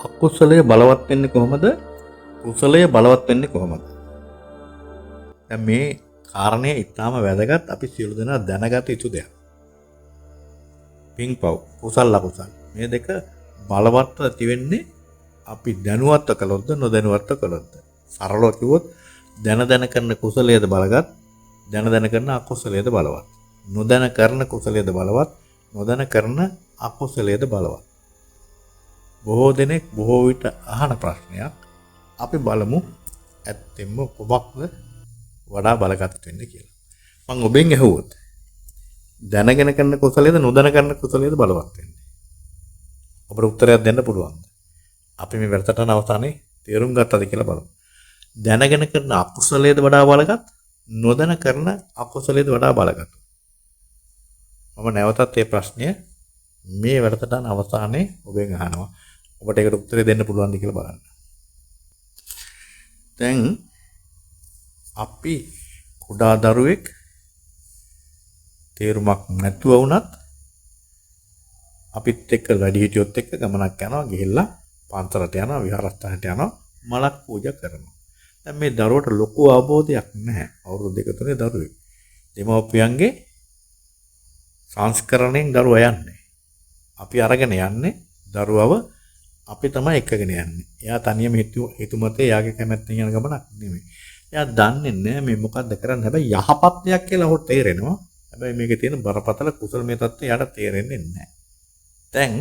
අකුසලයේ බලවත් වෙන්නේ කොහොමද? කුසලයේ බලවත් වෙන්නේ කොහොමද? දැන් මේ කාරණය ඉතාම වැදගත්. අපි සියලු දෙනා දැනගත යුතු දෙයක්. පින්පව් කුසල අකුසල මේ දෙක බලවත්ව ඇති වෙන්නේ අපි දැනුවත්ව කළොත්ද නොදැනුවත්ව කළොත්ද? සරලව කිව්වොත් දැන කරන කුසලයේද බලගත්, දැන කරන අකුසලයේද බලවත්. නොදැන කරන කුසලයේද බලවත්, නොදැන කරන අකුසලයේද බලවත්. බොහෝ දෙනෙක් බොහෝ විට අහන ප්‍රශ්නයක්. අපි බලමු ඇත්තෙන්ම කොබක්ද වඩා බලගත් වෙන්නේ කියලා. මම ඔබෙන් අහුවොත් දැනගෙන කරන කුසලයේද නොදැන කරන කුසලයේද බලවත් වෙන්නේ? ඔබට උත්තරයක් දෙන්න පුළුවන්ද? අපි මේ වැඩසටහන අවසානයේ තේරුම් ගත්තද කියලා බලමු. දැනගෙන කරන අකුසලයේද වඩා බලගත්, නොදැන කරන අකුසලයේද වඩා බලගත්? මම නැවතත් මේ ප්‍රශ්නය මේ වැඩසටහන අවසානයේ ඔබෙන් අහනවා. ඔබට ඒකට උත්තරය දෙන්න පුළුවන්ද කියලා බලන්න. දැන් අපි කුඩා දරුවෙක් තේරුමක් නැතුව වුණත් අපිත් එක්ක වැඩිහිටියොත් එක්ක ගමනක් යනවා, ගිහිල්ලා පන්සලට යනවා, විහාරස්ථානට යනවා, මලක් පූජා කරනවා. දැන් මේ දරුවට ලොකු අවබෝධයක් නැහැ. අවුරුදු 2-3 දරුවෙක්. දෙමව්පියන්ගේ සංස්කරණයෙන් දරුවා යන්නේ. අපි අරගෙන යන්නේ දරුවව අපි තමයි එක්කගෙන යන්නේ. එයා තනියම හිතුමතේ එයාගේ කැමැත්තෙන් යන ගමනක් නෙමෙයි. එයා දන්නේ නැහැ මේ මොකද්ද කරන්නේ. හැබැයි යහපත් දෙයක් කියලා ඔහුට තේරෙනවා. හැබැයි මේකේ තියෙන බරපතල කුසල මේ தත්ත්වය එයාට තේරෙන්නේ නැහැ. දැන්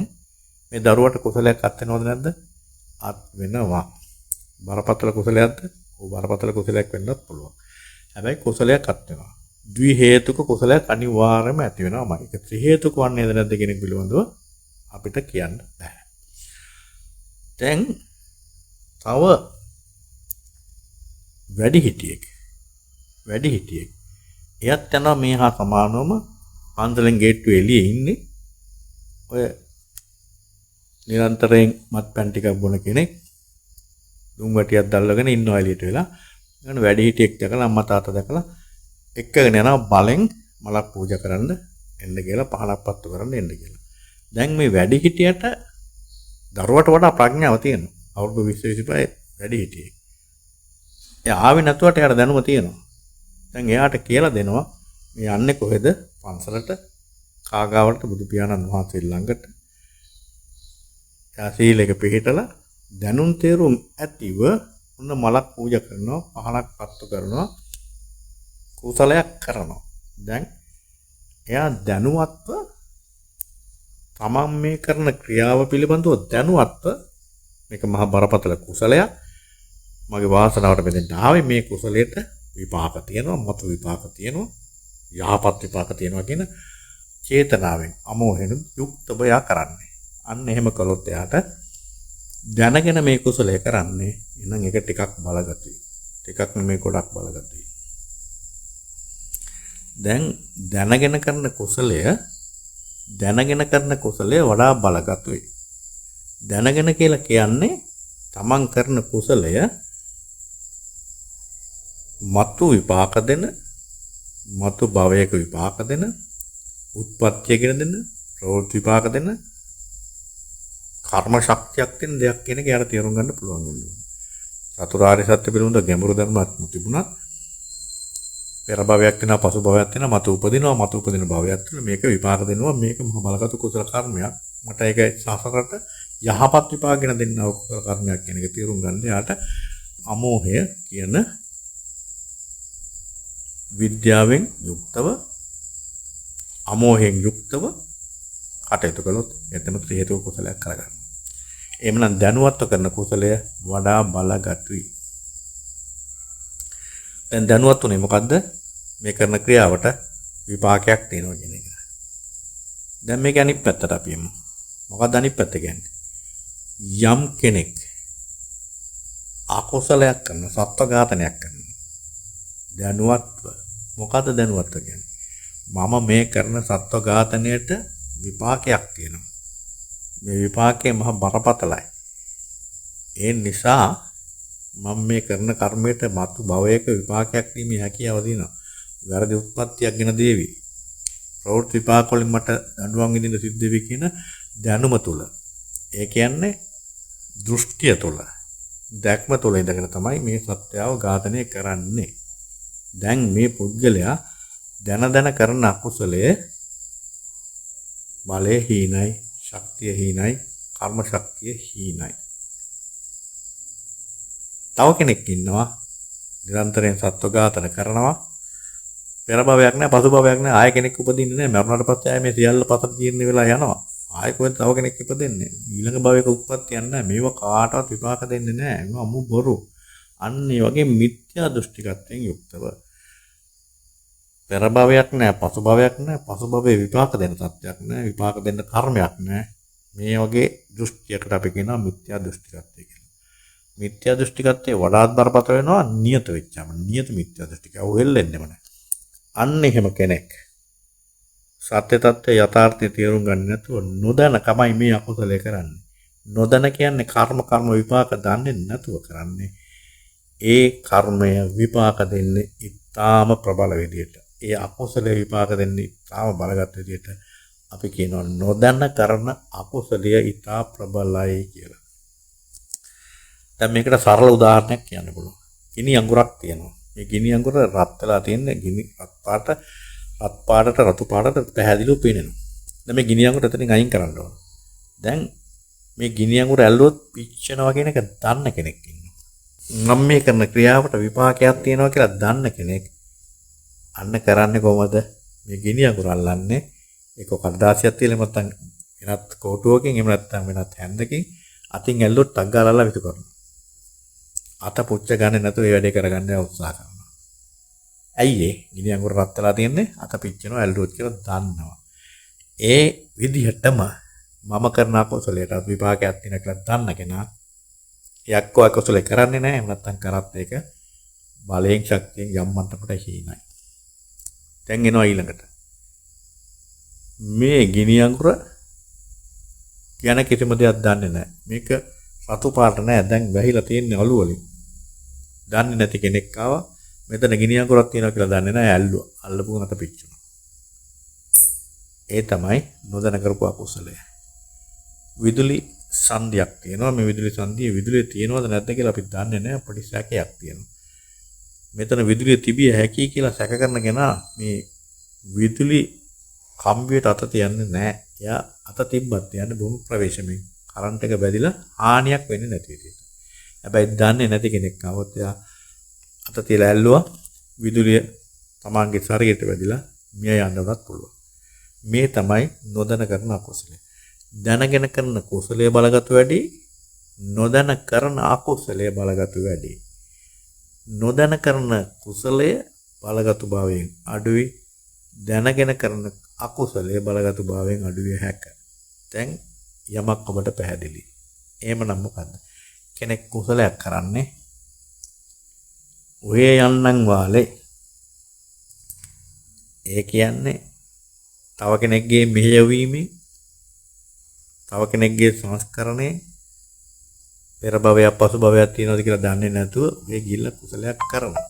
මේ දරුවට කුසලයක් අත් වෙනවද නැද්ද? අත් වෙනවා. බරපතල කුසලයක්ද? ඔව් බරපතල කුසලයක් වෙන්නත් පුළුවන්. හැබැයි කුසලයක් අත් වෙනවා. ද්වි හේතුක කුසලයක් අනිවාර්යයෙන්ම ඇති වෙනවා. ඒක ත්‍රි හේතුක වන්නේද නැද්ද කියන එක පිළිබඳව අපිට කියන්න බෑ. දැන් තව වැඩිහිටියෙක් එයත් යනවා මේ හා සමානවම පන්සලෙන් ගේට්ටුවේ එළියේ ඉන්නේ ඔය නිරන්තරයෙන් මත්පැන් ටිකක් බොන කෙනෙක් දුම් වැටියක් දැල්ලගෙන ඉන්නවා එළියට වෙලා. ඊගෙන වැඩිහිටියෙක් දැකලා අම්මා තාත්තා දැකලා එක්කගෙන යනවා බලෙන් මලක් පූජා කරන්න එන්න කියලා, පහනක් පත්තු කරන්න එන්න කියලා. දැන් මේ වැඩිහිටියට දරුවට වඩා ප්‍රඥාව තියෙනවා. අවුරුදු 20-25 වැඩිහිටියෙක්. එයා ආවේ නැතුවට එයාට දැනුම තියෙනවා. දැන් එයාට කියලා දෙනවා මේ යන්නේ කොහෙද? පන්සලට, කාගාවට, බුදු පියාණන් වහන්සේ ළඟට. එයා සීලයක පිළිපදලා දැනුම් තේරුම් ඇතිව උන්න මලක් පූජා කරනවා, පහනක් පත්තු කරනවා, කුසලයක් කරනවා. දැන් එයා දැනුවත්ව තමන් මේ කරන ක්‍රියාව පිළිබඳව දැනුවත්ව මේක මහා බරපතල කුසලයක්. මගේ වාසනාවට මෙතෙන්ට ආවේ මේ කුසලයට විපාක තියෙනවා, මතු විපාක තියෙනවා, යහපත් විපාක තියෙනවා කියන චේතනාවෙන් අමෝහෙන යුක්තව යා කරන්නේ. අන්න එහෙම කළොත් එයාට දැනගෙන මේ කුසලය කරන්නේ. එහෙනම් ඒක ටිකක් බලගතුයි. ටිකක් නෙමෙයි ගොඩක් බලගතුයි. දැන් දැනගෙන කරන කුසලය වඩා බලගතුයි. දැනගෙන කියලා කියන්නේ තමන් කරන කුසලය මතු විපාක දෙන, මතු භවයක විපාක දෙන, උත්පත්තියගෙන දෙන, ප්‍රවෘත්ති විපාක දෙන, කර්ම ශක්තියක් දෙන දෙයක් කියන එක යාට තේරුම් ගන්න පුළුවන් වෙනවා. චතුරාර්ය සත්‍ය පිළිබඳ ගැඹුරු ධර්මයක් තිබුණත් පෙර භවයක් වෙනවා, පසු භවයක් වෙනවා, මතු උපදින භවයක් තුළ මේක විපාක දෙනවා. මේක මහ බලගත් කුසල කර්මයක්. මට ඒක සසරට යහපත් විපාක ගෙන දෙන්නා කුසල කර්මයක් කියන එක තේරුම් ගන්න යාට අමෝහය කියන විද්‍යාවෙන් යුක්තව, අමෝහයෙන් යුක්තව කටයුතු කළොත් එතන ත්‍රි හේතුක කුසලයක් කරගන්න. එහෙමනම් දැනුවත්ව කරන කුසලය වඩා බලගතුයි. දැන් දැනුවත් උනේ මොකද්ද? මේ කරන ක්‍රියාවට විපාකයක් තියෙනවා කියන එක. දැන් මේක අනිත් පැත්තට අපි යමු. මොකක්ද අනිත් පැත්ත කියන්නේ? යම් කෙනෙක් අකුසලයක් කරන, සත්ව ඝාතනයක් කරනවා. දැනුවත්ව. මොකද්ද දැනුවත්ව කියන්නේ? මම මේ කරන සත්ව ඝාතනයට විපාකයක් තියෙනවා. මේ විපාකය මහ බරපතලයි. ඒ නිසා මම මේ කරන කර්මයට මතු භවයක විපාකයක් දීමේ හැකියාව දිනවා. වැරදි උත්පත්තියක් ගෙන දේවි. ප්‍රවෘත්ති විපාක වලින් මට දඬුවම් විඳින්න සිද්ධ වෙවි කියන දැනුම තුල. ඒ කියන්නේ දෘෂ්ටිය තුළ දැක්ම තුළ ඉඳගෙන තමයි මේ සත්‍යව ඝාතනය කරන්නේ. දැන් මේ පුද්ගලයා දැන කරන අකුසලයේ බලය හීනයි, ශක්තිය හීනයි, කර්ම ශක්තිය හීනයි. තව කෙනෙක් ඉන්නවා නිරන්තරයෙන් සත්ව ඝාතන කරනවා. පෙර භවයක් නැහැ, පසු භවයක් නැහැ, ආය කෙනෙක් උපදින්නේ නැහැ. මරණයට පස්සේ ආය මේ සියල්ල පතර ජීර්ණ වෙලා යනවා. ආය කොහෙද තව කෙනෙක් ඉපදෙන්නේ? ඊළඟ භවයක උත්පත්තියක් නැහැ. මේව කාටවත් විපාක දෙන්නේ නැහැ. මේව අමු බොරු. අන්න ඒ වගේ මිත්‍යා දෘෂ්ටිකත්වයෙන් යුක්තව පෙර භවයක් නැහැ, පසු භවයක් නැහැ, පසු භවයේ විපාක දෙන්න තත්ත්වයක් නැහැ, විපාක දෙන්න කර්මයක් නැහැ. මේ වගේ දෘෂ්ටියකට අපි කියනවා මිත්‍යා දෘෂ්ටිකත්වය කියලා. මිත්‍යා දෘෂ්ටිකත්වයේ වඩාත් බරපතල වෙනවා නියත වෙච්චාම. නියත මිත්‍යා දෘෂ්ටිකව හෙල්ලෙන්නෙම නැහැ. අන්න එහෙම කෙනෙක් සත්‍ය తත්වයේ යථාර්ථය තේරුම් ගන්න නැතුව නොදැන කමයි මේ අකුසලයේ කරන්නේ. නොදැන කියන්නේ කර්ම විපාක දන්නේ නැතුව කරන්නේ. ඒ කර්මය විපාක දෙන්නේ ඊටාම ප්‍රබල විදියට. ඒ අකුසලයේ විපාක දෙන්නේ ඊටාම බලගත් විදියට අපි කියනවා නොදැන කරන අකුසලය ඊටා ප්‍රබලයි කියලා. දැන් මේකට සරල උදාහරණයක් කියන්න පුළුවන්. ගිනි අඟුරක් තියෙනවා. මේ ගිනි අඟුර රත් වෙලා තියෙන ගිනි රත් පාටට රතු පාටට පැහැදිලිව පේනවා. දැන් මේ ගිනි අඟුර එතනින් අයින් කරන්න ඕන. දැන් මේ ගිනි අඟුර ඇල්ලුවොත් පිච්චෙනවා කියන එක දන්න කෙනෙක් ඉන්නවා. නම් මේ කරන ක්‍රියාවට විපාකයක් තියෙනවා කියලා දන්න කෙනෙක් අන්න කරන්නේ කොහමද? මේ ගිනි අඟුර අල්ලන්නේ ඒක කඩදාසියක් තියලා නැත්නම් වෙනත් කෝටුවකින් එහෙම නැත්නම් වෙනත් හැන්දකින් අතින් ඇල්ලුවොත් ටක් ගාලා විතු කරනවා. අත පුච්ච ගන්න නැතුව මේ වැඩේ කරගන්න උත්සාහ කරනවා. ඇයි ඒ ගිනි අඟුර රත් වෙලා තියෙන්නේ? අත පිච්චෙනවා ඇල්ලුවොත් කියලා දන්නවා. ඒ විදිහටම මම කරන අකුසලයට විපාකයක් තියෙන කියලා දන්න කෙනා යක්කෝ අකුසලේ කරන්නේ නැහැ. එහෙම නැත්නම් කරත් ඒක බලයෙන් ශක්තියෙන් යම් මට්ටමකට හීනයි. දැන් එනවා ඊළඟට. මේ ගිනි අඟුර ගැන කිසිම දෙයක් දන්නේ නැහැ. මේක රතු පාට නැහැ. දැන් වැහිලා තියෙන්නේ අලු වලින්. දන්නේ නැති කෙනෙක් ආවා. මෙතන ගිනි අඟුරක් තියෙනවා කියලා දන්නේ නැහැ. ඇල්ලුවා. අල්ලපු නැත පිච්චුණා. ඒ තමයි නොදැන කරපු අකුසලය. විදුලි සංදියක් තියෙනවා. මේ විදුලි සංදියේ විදුලිය තියෙනවද නැද්ද කියලා අපි දන්නේ නැහැ. පොඩි සැකයක් තියෙනවා. මෙතන විදුලිය තිබිය හැකියි කියලා සැක කරන කෙනා මේ විදුලි කම්බියට අත තියන්නේ නැහැ. එයා අත තිබ්බත් තියන්නේ බොහොම ප්‍රවේශමෙන්. කරන්ට් එක බැදිලා හානියක් වෙන්නේ නැති විදිහට. හැබැයි දන්නේ නැති කෙනෙක් ආවොත් එයා අත තියලා ඇල්ලුවා විදුලිය තමන්ගේ ශරීරයට වැදිලා මිය යන්නවත් පුළුවන්. මේ තමයි නොදැන කරන අකුසලය. දැනගෙන කරන කුසලයේ බලගතු වැඩි, නොදැන කරන අකුසලයේ බලගතු වැඩි. නොදැන කරන කුසලය බලගතු භාවයෙන් අඩුයි, දැනගෙන කරන අකුසලයේ බලගතු භාවයෙන් අඩුවේ හැක. දැන් යමක් ඔබට පැහැදිලි. එහෙමනම් මොකද්ද? කෙනෙක් කුසලයක් කරන්නේ ඔය යන්නන් වාලේ. ඒ කියන්නේ තව කෙනෙක්ගේ මෙහෙයවීමෙන්, තව කෙනෙක්ගේ සංස්කරණේ පෙර භවයක් පසු භවයක් තියෙනවද කියලා දන්නේ නැතුව මේ ගිල්ල කුසලයක් කරනවා.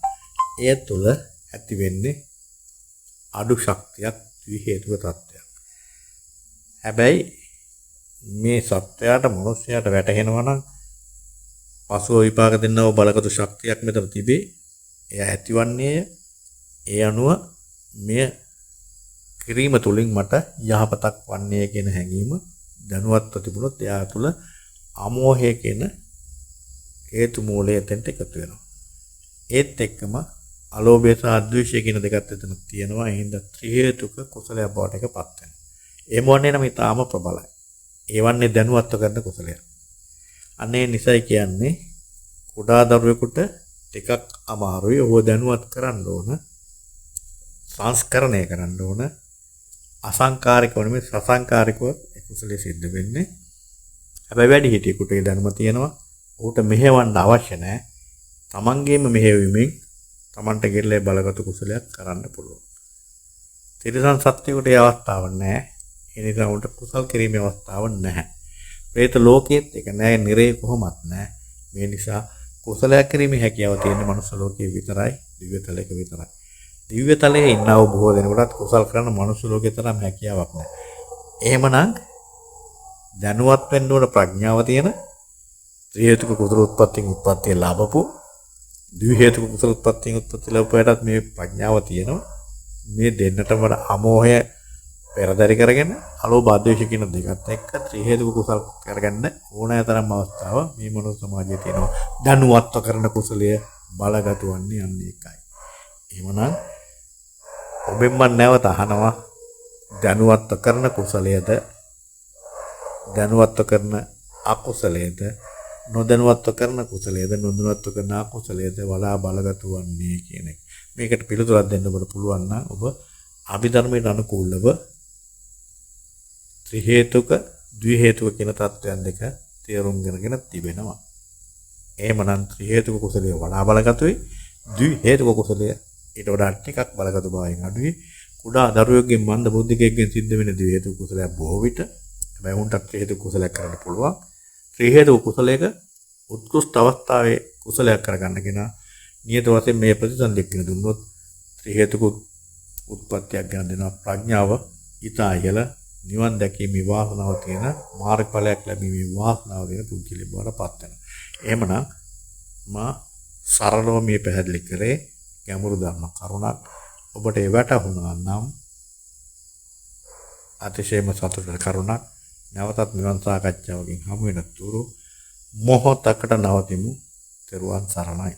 ඒ තුළ ඇති වෙන්නේ අඩු ශක්තියක්, ත්‍රි හේතුක තත්ත්වයක්. හැබැයි මේ සත්‍යයට මනුස්සයාට වැටහෙනවා නම් පසුව විපාක දෙන්නව බලගතු ශක්තියක් මෙතන තිබේ. එයා ඇතිවන්නේය. ඒ අනුව මෙය කිරීම තුළින් මට යහපතක් වන්නේ කියන හැඟීම දැනුවත්ව තිබුණොත් එයා තුළ අමෝහය කියන හේතු මූලය එතෙන්ට එකතු වෙනවා. ඒත් එක්කම අලෝභය සහ ද්වේෂය කියන දෙකත් එතන තියෙනවා. ඒ හින්දා ත්‍රි හේතුක කුසලයක් බවට එකපත් වෙනවා. ඒ මොන්නේ නම් ඊටාම ප්‍රබලයි. ඒ වන්නේ දැනුවත්ව කරන කුසලයක්. අනේ නිසයි කියන්නේ කුඩා දරුවෙකුට ටිකක් අමාරුයි. ඔබ දැනුවත් කරන්න ඕන, සංස්කරණය කරන්න ඕන. අසංකාරිකව නෙමෙයි සසංකාරිකව ඒ කුසලයේ සිද්ධ වෙන්නේ. හැබැයි වැඩි හිටියෙකුට ඒ දැනුම තියෙනවා. ඌට මෙහෙවන්න අවශ්‍ය නැහැ. තමන්ගේම මෙහෙවීමෙන් තමන්ට ගෙරලේ බලගත් කුසලයක් කරන්න පුළුවන්. තිරිසන් සත්‍යයකට ඒ අවස්ථාවක් නැහැ. ඒ නිසා උන්ට කුසල් කිරීමේ අවස්ථාවක් නැහැ. പ്രേත ලෝකයේත් ඒක නැහැ, නිරේ කොහොමත් නැහැ. මේ නිසා කුසලයක් කිරීමේ හැකියාව තියෙන මනුස්ස ලෝකයේ විතරයි, දිව්‍ය තලයක විතරයි. දිව්‍ය තලයේ ඉන්නව බොහෝ දෙනෙකුට කුසල් කරන මනුස්ස ලෝකේ තරම් හැකියාවක් නැහැ. එහෙමනම් දැනුවත් වෙන්න ඕන ප්‍රඥාව තියෙන, ත්‍රි හේතුක කුසල උත්පත්තියෙන් උත්පත්තිය ලැබපු ද්වි හේතුක කුසල උත්පත්තියෙන් උත්පත්ති ලැබුවාටත් මේ ප්‍රඥාව තියෙනවා. මේ දෙන්නටම අමෝහය පෙරදරි කරගෙන අලෝභ ආදේශ කියන දෙකත් එක්ක ත්‍රි හේතුක කුසල කරගන්න ඕනෑතරම් අවස්ථාව මේ මනුස්ස සමාජයේ තියෙනවා. දැනුවත්ව කරන කුසලය බලගතු වන්නේ අන්න ඒකයි. එහෙමනම් ඔබෙන් මම නැවත අහනවා දැනුවත්ව කරන කුසලයේද දැනුවත්ව කරන අකුසලයේද නොදැනුවත්ව කරන කුසලයේද නොදැනුවත්ව කරන අකුසලයේද වඩා බලගතු වන්නේ කියන එක. මේකට පිළිතුරක් දෙන්න ඔබට පුළුවන් නම් ඔබ අභිධර්මයට අනුකූලව ත්‍රි හේතුක ද්වි හේතුක කියන தත්වයන් දෙක තේරුම් ගන්න තිබෙනවා. එහෙමනම් ත්‍රි හේතුක කුසලයේ වඩා බලගතුයි ද්වි හේතුක කුසලයේ ඊට වඩා ටිකක් බලගතු බවයින් අඩුයි. කුඩා දරුවෙක්ගෙන් මන්ද බුද්ධිකයෙක්ගෙන් සිද්ධ වෙන ද්වි හේතුක කුසලයක් බොහෝ විට හැබැයි උන්ට ත්‍රි හේතුක කුසලයක් කරන්න පුළුවන්. ත්‍රි හේතුක කුසලයක උත්කෘෂ්ඨ අවස්ථාවේ කුසලයක් කරගන්න කෙනා නියත වශයෙන් මේ ප්‍රතිසන්දියක් කියන දුන්නොත් ත්‍රි හේතුක උත්පත්තියක් ගැන දෙනවා. ප්‍රඥාව ඊතා ඉහළ නිවන් දැකීමේ වාසනාව තියෙන මාර්ගඵලයක් ලැබීමේ වාසනාව දෙන පුද්ගලයෙක් බවට පත් වෙනවා. එහෙමනම් මා සරලව මේ පැහැදිලි කරේ ගැඹුරු ධර්ම කරුණක්. ඔබට ඒ වැටහුණා නම් අතිශයම සතුටුදායක කරුණක්. නැවතත් නිවන් සාකච්ඡාවකින් හමු වෙන තුරු මොහොතකට නවතිමු. ත්වන් සරණයි.